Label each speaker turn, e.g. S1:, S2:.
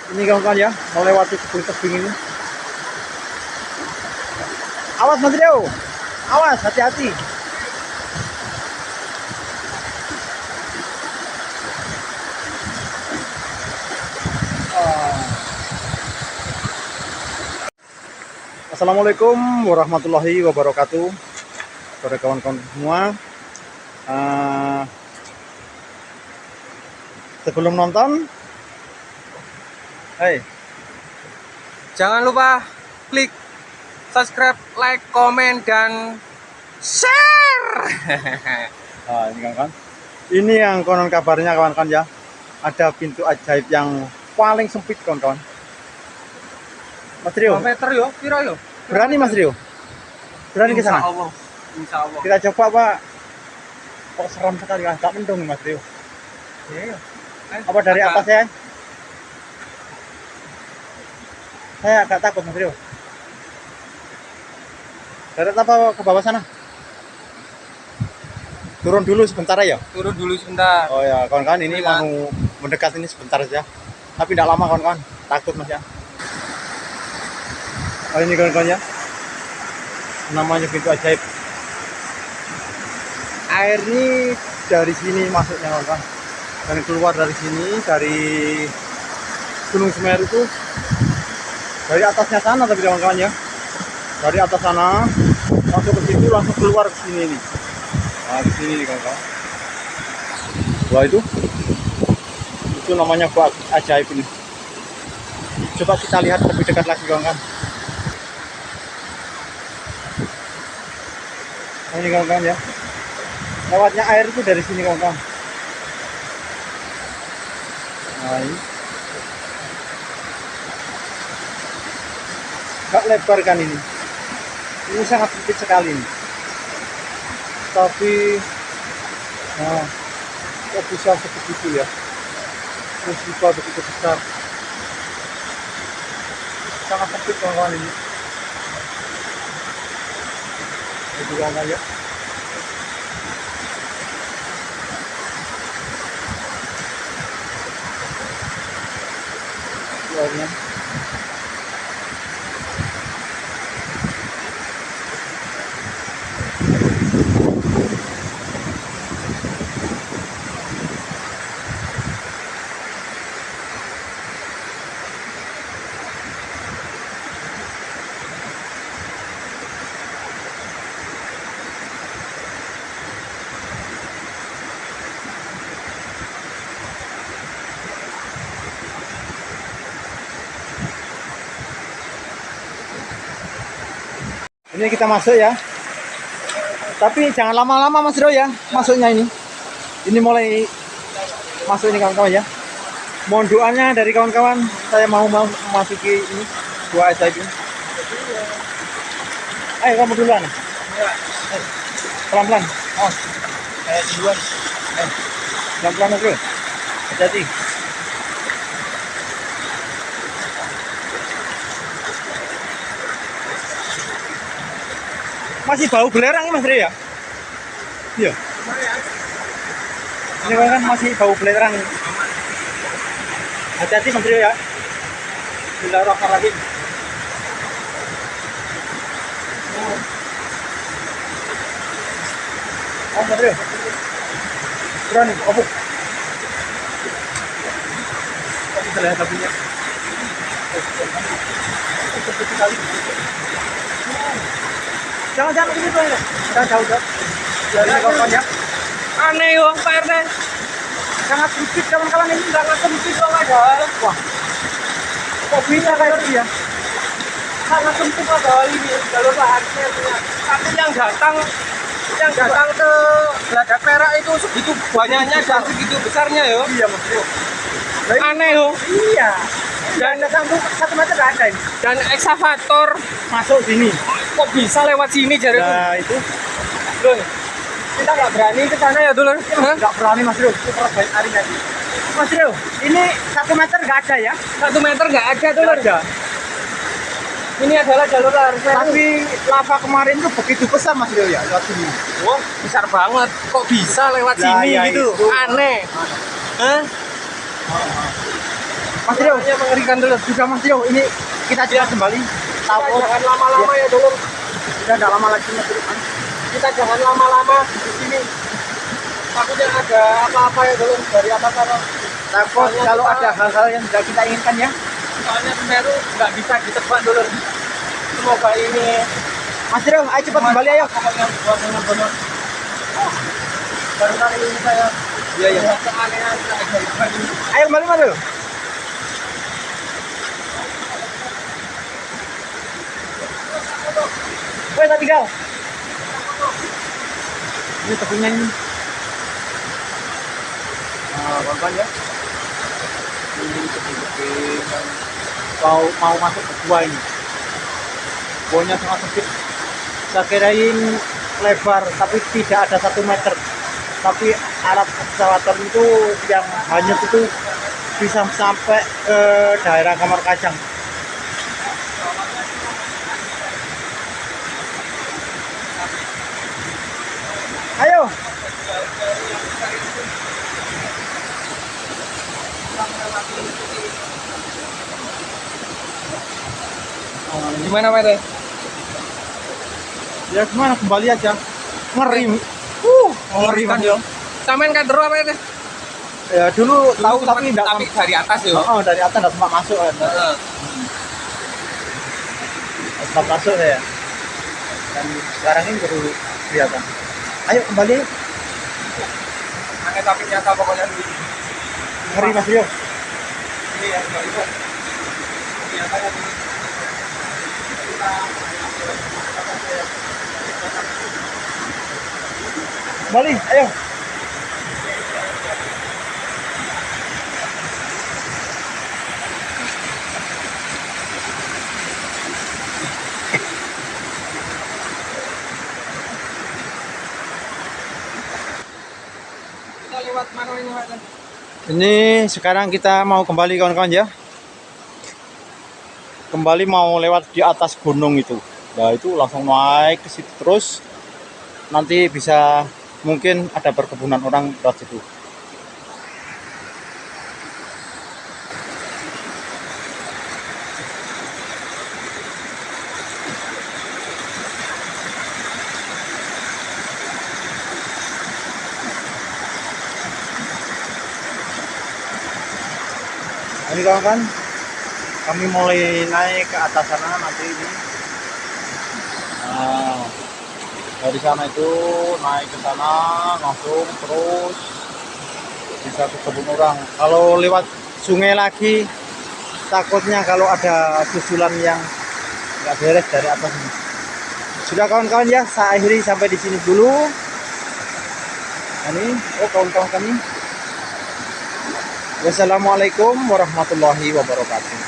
S1: Ini kawan-kawan ya, mau lewati tebing ini. Awas Mas Rio, awas, hati-hati. Assalamualaikum warahmatullahi wabarakatuh, kepada kawan-kawan semua. Sebelum nonton,
S2: jangan lupa klik subscribe, like, komen, dan share.
S1: Ini kawan-kawan, ini yang konon kabarnya kawan-kawan ya, ada pintu ajaib yang paling sempit kawan-kawan. Mas Rio,
S2: 2 meter yo, piro yo?
S1: berani Mas Rio? Berani ke sana?
S2: Insya Allah.
S1: Kita coba Pak. Kok seram sekali, agak mendung Mas Rio.
S2: Iya.
S1: Apa dari atas ya? Saya agak takut Mas Rio. Darat apa ke bawah sana? Turun dulu sebentar ya?
S2: Turun dulu sebentar.
S1: Oh ya, kawan-kawan, ini mau mendekat ini sebentar saja. Tapi tidak lama kawan-kawan, takut Mas ya. Oh ini kawan-kawan ya, namanya pintu ajaib. Air ini dari sini masuknya kawan-kawan, dan keluar dari sini, dari Gunung Semeru itu, dari atasnya sana tapi kawan-kawan ya, dari atas sana masuk ke situ langsung keluar ke sini nih. Nah di sini nih kawan-kawan. Wah itu namanya gua ajaib ini. Coba kita lihat lebih dekat lagi kawan-kawan. Nah, ini kawan-kawan ya, lewatnya air itu dari sini kawan-kawan. Nah ini gak lebar kan ini sangat sempit sekali ini. Tapi nah, kok bisa sebegitu ya, musibah begitu besar, sangat sempit kawan-kawan ini. Itu kawan ya. Luarnya. Ini kita masuk ya. Tapi jangan lama-lama Mas Rio ya masuknya ini. Ini mulai masuk ini kawan-kawan ya. Mohon doanya dari kawan-kawan. Saya mau memasuki ini gua ajaib ini. Ayo kamu duluan.
S2: Ya.
S1: Pelan-pelan. Oh. Duluan. Pelan-pelan Mas Rio. Hati-hati. Masih bau belerang Mas Rio ya? Iya. Ini kan masih bau belerang. Hati-hati Mas Rio ya. Bismillahirrahmanirrahim. Oh Mas Rio. Berani, obuk. Kita lihat apinya. Jangan begitu ya. Jangan jauh-jauh. Dari kawan ya.
S2: Aneh yo, Pak RT.
S1: Sangat sempit kawan-kawan, ini sangat sempit loh ada. Wah.
S2: Kok bisa kayak gitu ya? Sangat sempit padahal ini jalur lahannya. Tapi yang datang ke Geladak Perak itu segitu banyaknya dan segitu besarnya yo.
S1: Iya Mas Bro.
S2: Aneh yo.
S1: Iya. Dan satu meter nggak ada ini.
S2: Dan eksavator
S1: Masuk sini.
S2: kok bisa lewat sini jari?
S1: Nah itu.
S2: Loh, kita nggak berani ke sana ya dulu?
S1: Nggak berani Mas Bro. Itu baik hari tadi. Mas Bro, ini 1 meter nggak ada ya?
S2: 1 meter nggak ada dulu.
S1: Ada.
S2: Ini adalah jalur lahar.
S1: Tapi lava kemarin tuh begitu besar Mas Rio ya, lewat sini.
S2: Wah, besar banget. Kok bisa lewat
S1: Lah,
S2: sini
S1: ya
S2: gitu?
S1: itu.
S2: Aneh. Hah?
S1: Mas Rio,
S2: Suaranya mengerikan dulu.
S1: sudah Mas Rio, ini kita coba kembali. Takut
S2: Jangan lama-lama ya dulu.
S1: sudah tidak lama lagi Mas Rio.
S2: Kita jangan lama-lama di sini. Takutnya ada apa-apa ya dulu dari atas sana.
S1: Takut kalau ada hal-hal yang tidak kita inginkan ya.
S2: Soalnya Semeru nggak bisa ditebak dulu. Semoga ini
S1: Mas Rio, ayo cepat kembali ayo.
S2: pokoknya buat benar-benar. Baru kali ini saya
S1: Iya iya.
S2: keanehan keajaiban ini.
S1: Ayo kembali Mas Rio. Woi, tak tinggal. Ini tepinya ini. Nah, kawan-kawan ya. Ini tepi-tepi yang mau masuk ke gua ini. Guanya sangat sempit. Saya kirain lebar, tapi tidak ada 1 meter. Tapi alat ekskavator itu yang hanyut itu bisa sampai ke daerah kamar kacang. Ayo.
S2: Gimana Pak Teh?
S1: Ya gimana, kembali aja. Ngeri. Ngeri Mas Yo.
S2: Samain kadro apa Teh?
S1: Ya dulu tahu tapi enggak
S2: tapi dari atas ya.
S1: oh, dari atas enggak sempat masuk kan. Sempat masuk ya. Dan sekarang ini baru kelihatan. Ayo kembali.
S2: Aneh tapi nyata pokoknya di
S1: Ngeri Mas Yo.
S2: ini ya enggak itu. Nyatanya di
S1: Kembali, ayo.
S2: kita lewat mana ini Pak Teh?
S1: Ini sekarang kita mau kembali kawan-kawan ya. Kembali mau lewat di atas gunung itu. Nah itu langsung naik ke situ terus. Nanti bisa mungkin ada perkebunan orang di situ. Ini kawan-kawan, kami mulai naik ke atas sana nanti ini. Nah, dari sana itu naik ke sana langsung terus bisa ke kebun orang. Kalau lewat sungai lagi takutnya kalau ada susulan yang nggak beres dari atas ini. Sudah kawan-kawan ya, saya akhiri sampai di sini dulu. Ini kawan-kawan kami. Wassalamualaikum warahmatullahi wabarakatuh.